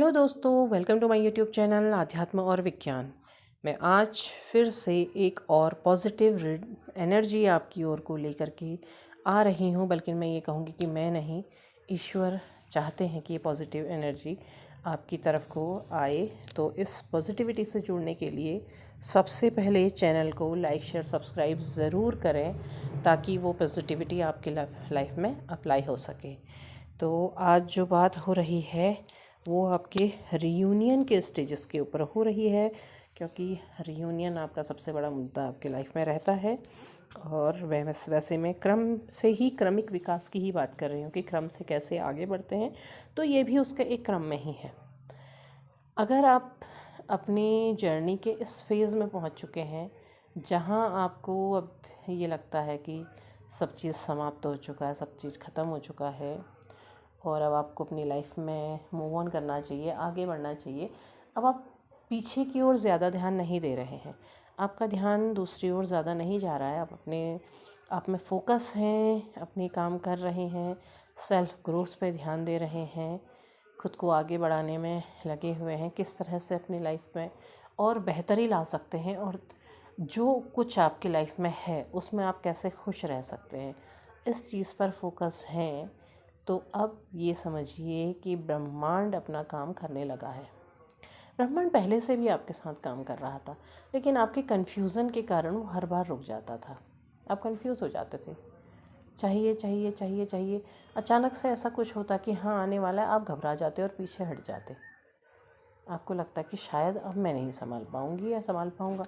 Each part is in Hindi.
हेलो दोस्तों, welcome to my YouTube channel आध्यात्म और विज्ञान। मैं आज फिर से एक और पॉजिटिव एनर्जी आपकी ओर को लेकर के आ रही हूँ। बल्कि मैं ये कहूँगी कि मैं नहीं, ईश्वर चाहते हैं कि ये पॉजिटिव एनर्जी आपकी तरफ को आए। तो इस पॉजिटिविटी से जुड़ने के लिए सबसे पहले चैनल को लाइक शेयर सब्सक्राइब ज़रूर करें, ताकि वो पॉजिटिविटी आपके लाइफ में अप्लाई हो सके। तो आज जो बात हो रही है वो आपके रियूनियन के स्टेजेस के ऊपर हो रही है, क्योंकि रियूनियन आपका सबसे बड़ा मुद्दा आपके लाइफ में रहता है। और वैसे मैं क्रमिक विकास की ही बात कर रही हूँ कि क्रम से कैसे आगे बढ़ते हैं, तो ये भी उसके एक क्रम में ही है। अगर आप अपनी जर्नी के इस फेज़ में पहुँच चुके हैं जहाँ आपको अब ये लगता है कि सब चीज़ समाप्त हो चुका है, सब चीज़ ख़त्म हो चुका है और अब आपको अपनी लाइफ में मूव ऑन करना चाहिए, आगे बढ़ना चाहिए। अब आप पीछे की ओर ज़्यादा ध्यान नहीं दे रहे हैं, आपका ध्यान दूसरी ओर ज़्यादा नहीं जा रहा है। आप में फोकस हैं, अपने काम कर रहे हैं, सेल्फ ग्रोथ पे ध्यान दे रहे हैं, खुद को आगे बढ़ाने में लगे हुए हैं, किस तरह से अपनी लाइफ में और बेहतरी ला सकते हैं और जो कुछ आपकी लाइफ में है उसमें आप कैसे खुश रह सकते हैं, इस चीज़ पर फोकस है। तो अब ये समझिए कि ब्रह्मांड अपना काम करने लगा है। ब्रह्मांड पहले से भी आपके साथ काम कर रहा था, लेकिन आपके कन्फ्यूज़न के कारण वो हर बार रुक जाता था। आप कंफ्यूज हो जाते थे, चाहिए चाहिए चाहिए चाहिए। अचानक से ऐसा कुछ होता कि हाँ आने वाला है, आप घबरा जाते और पीछे हट जाते। आपको लगता कि शायद अब मैं नहीं संभाल पाऊँगी या संभाल पाऊँगा,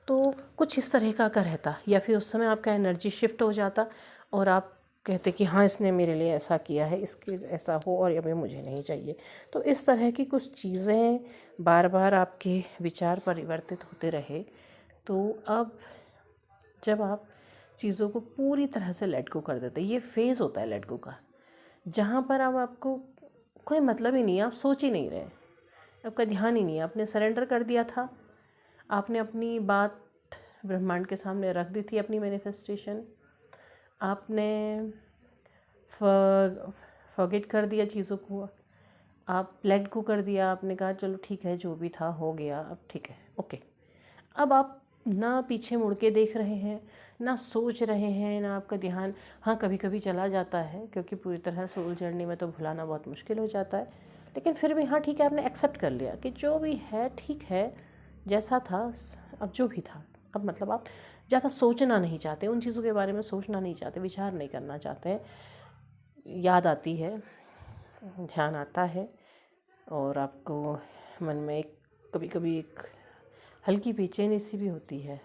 तो कुछ इस तरह का रहता। या फिर उस समय आपका एनर्जी शिफ्ट हो जाता और आप कहते कि हाँ इसने मेरे लिए ऐसा किया है, इसके ऐसा हो और अभी मुझे नहीं चाहिए। तो इस तरह की कुछ चीज़ें बार बार आपके विचार परिवर्तित होते रहे। तो अब जब आप चीज़ों को पूरी तरह से लेट गो कर देते, ये फेज़ होता है लेट गो का, जहाँ पर अब आपको कोई मतलब ही नहीं है, आप सोच ही नहीं रहे, आपका ध्यान ही नहीं है, आपने सरेंडर कर दिया था, आपने अपनी बात ब्रह्मांड के सामने रख दी थी, अपनी मैनिफेस्टेशन आपने फॉरगेट कर दिया चीज़ों को, आप लेट गो कर दिया, आपने कहा चलो ठीक है जो भी था हो गया, अब ठीक है ओके। अब आप ना पीछे मुड़ के देख रहे हैं, ना सोच रहे हैं, ना आपका ध्यान, हाँ कभी कभी चला जाता है क्योंकि पूरी तरह सोल जर्नी में तो भुलाना बहुत मुश्किल हो जाता है, लेकिन फिर भी हाँ ठीक है, आपने एक्सेप्ट कर लिया कि जो भी है ठीक है, जैसा था अब जो भी था। अब मतलब आप ज़्यादा सोचना नहीं चाहते, उन चीज़ों के बारे में सोचना नहीं चाहते, विचार नहीं करना चाहते। याद आती है, ध्यान आता है और आपको मन में एक कभी कभी एक हल्की बेचैनी सी भी होती है,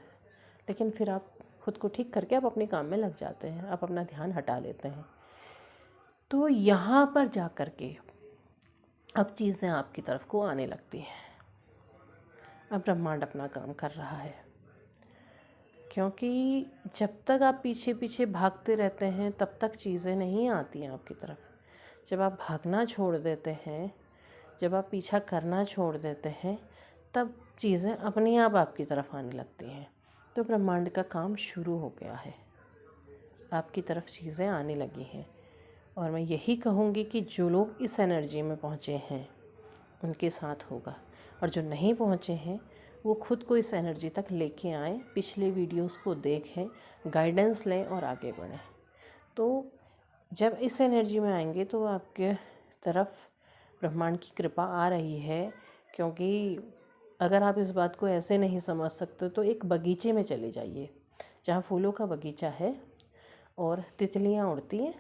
लेकिन फिर आप खुद को ठीक करके आप अपने काम में लग जाते हैं, आप अपना ध्यान हटा लेते हैं। तो यहाँ पर जा कर के अब चीज़ें आपकी तरफ को आने लगती हैं। अब ब्रह्मांड अपना काम कर रहा है, क्योंकि जब तक आप पीछे पीछे भागते रहते हैं तब तक चीज़ें नहीं आती हैं आपकी तरफ। जब आप भागना छोड़ देते हैं, जब आप पीछा करना छोड़ देते हैं, तब चीज़ें अपने आप आपकी तरफ आने लगती हैं। तो ब्रह्मांड का काम शुरू हो गया है, आपकी तरफ चीज़ें आने लगी हैं। और मैं यही कहूँगी कि जो लोग इस एनर्जी में पहुँचे हैं उनके साथ होगा, और जो नहीं पहुँचे हैं वो खुद को इस एनर्जी तक लेके आएँ, पिछले वीडियोस को देखें, गाइडेंस लें और आगे बढ़ें। तो जब इस एनर्जी में आएंगे तो आपके तरफ ब्रह्मांड की कृपा आ रही है। क्योंकि अगर आप इस बात को ऐसे नहीं समझ सकते तो एक बगीचे में चले जाइए जहाँ फूलों का बगीचा है और तितलियाँ उड़ती हैं।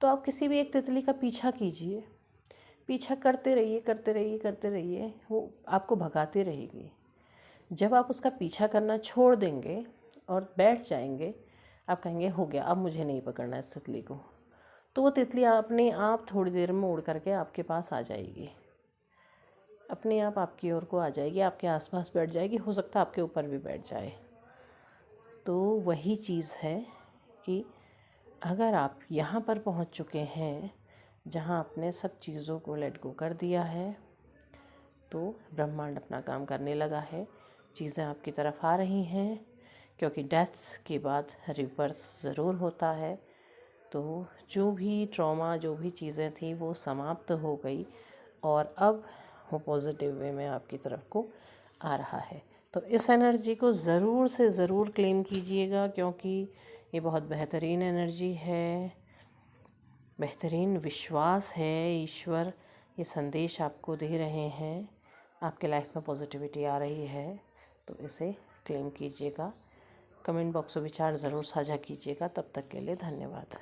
तो आप किसी भी एक तितली का पीछा कीजिए, पीछा करते रहिए करते रहिए करते रहिए, वो आपको भगाती रहेगी। जब आप उसका पीछा करना छोड़ देंगे और बैठ जाएंगे, आप कहेंगे हो गया, अब मुझे नहीं पकड़ना इस तितली को, तो वो तितली अपने आप थोड़ी देर में उड़ करके आपके पास आ जाएगी, अपने आप आपकी ओर को आ जाएगी, आपके आसपास बैठ जाएगी, हो सकता है आपके ऊपर भी बैठ जाए। तो वही चीज़ है कि अगर आप यहाँ पर पहुँच चुके हैं जहाँ आपने सब चीज़ों को लेट गो कर दिया है, तो ब्रह्मांड अपना काम करने लगा है, चीज़ें आपकी तरफ आ रही हैं। क्योंकि डेथ के बाद रिबर्थ ज़रूर होता है, तो जो भी ट्रॉमा, जो भी चीज़ें थी वो समाप्त हो गई और अब वो पॉजिटिव वे में आपकी तरफ को आ रहा है। तो इस एनर्जी को ज़रूर से ज़रूर क्लेम कीजिएगा, क्योंकि ये बहुत बेहतरीन एनर्जी है, बेहतरीन विश्वास है। ईश्वर ये संदेश आपको दे रहे हैं, आपके लाइफ में पॉजिटिविटी आ रही है, तो इसे क्लेम कीजिएगा। कमेंट बॉक्स में विचार ज़रूर साझा कीजिएगा। तब तक के लिए धन्यवाद।